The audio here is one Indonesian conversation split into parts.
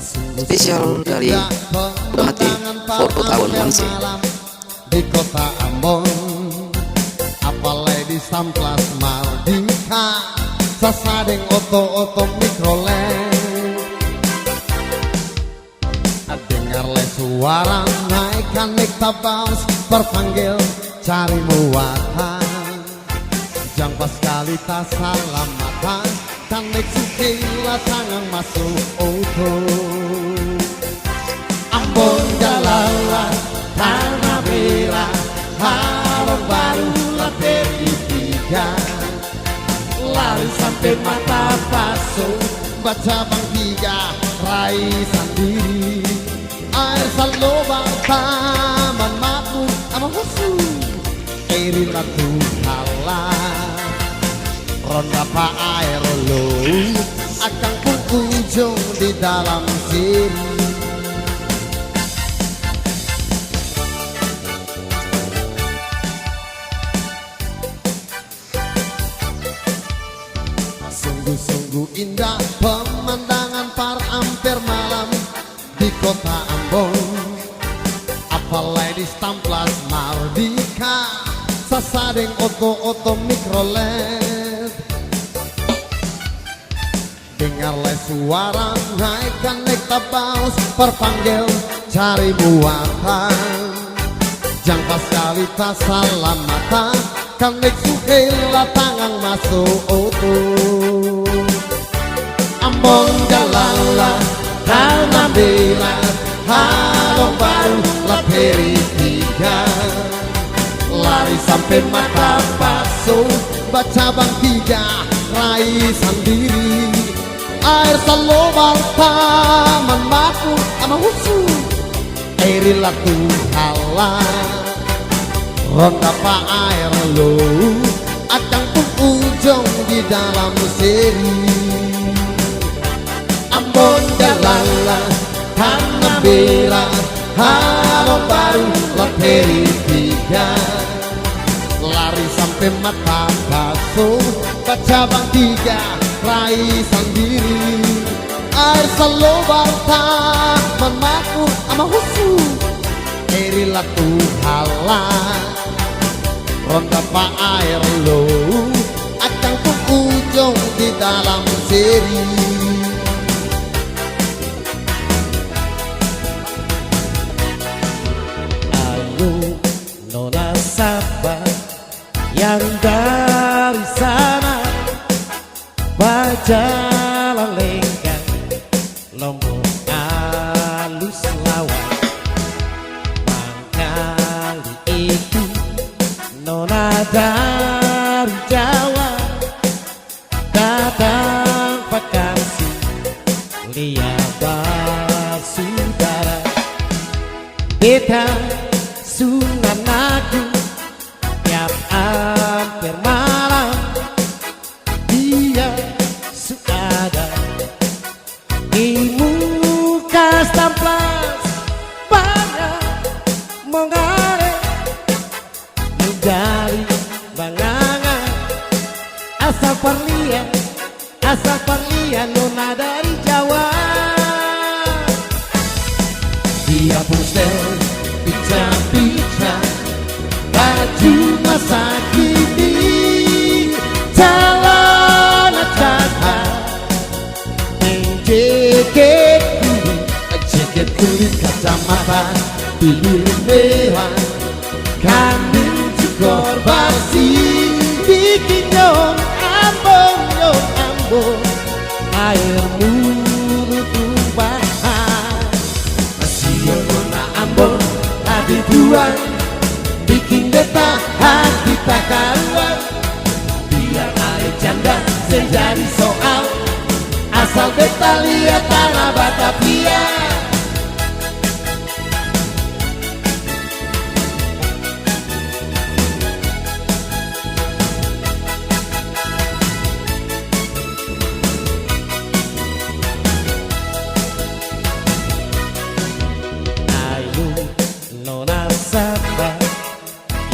Spesial dari Hati foto tahun Mansi di kota Ambon, apalagi di Samplas Mardika, sasadeng oto-oto mikrolet. Dengar le suara naikkan nek tabas perpanggil cari muatan. Jang pas kali tak salamatan tanek sukila tangan masuk auto. Ambon jalalah tanah merah, harap baru latih tiga, lari sampai mata pasung, baca bang tiga, raih sendiri. Air salobang taman matu ama husu, iri latu kalah. Ronda pa air lo, akan pun ujung di dalam sini. Sungguh-sungguh indah pemandangan para ampere malam di kota Ambon, apalagi di Samplas Mardika, sasadeng oto-oto mikrolet. Dengarlah suara naikkan nek tabaus perpanggil cari muatan. Jang pas kali tak salamatan kan nek sukila tangan masuk auto. Ambon jalalah tanah merah, harap baru laperi tiga, lari sampai mata pasung, baca bang tiga, raih sendiri. Air salobang taman matu ama husu, iri latu halah. Ronda pa air lo, akan pun ujung di dalam seri. Ambon jalalah tanah merah, harap baru lateri tiga, lari sampai mata pasung, baca bang tiga, raih sendiri. Air salobang taman matu ama husu, iri latu halah. Ronda pa air lo, akan pun ujung di dalam seri. Nona Sapa yang dari sana, Bajalang Lenggang, Lombok alus lawan. Mangkali itu Nona dari Jawa, datang vakasi lihat basudara. Kita Sunan Agung tiap ampere malam, dia suada di muka Samplas banyak mengalir menjadi bangangan. Asal Parlian Nona dari Jawa. Dia pusel bincang-bincang baju masa kini, celana cadar, jaket kulit kacamata, bibir merah, kambing cukur basi, bikin nyong ambon, air mulu tumpahan. Masih Nona Ambon dibuang, bikin beta hati tak karuan. Biar air canda menjadi soal, asal beta lihat tanah Batavia. Nona Sapa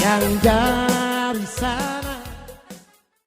yang dari sana.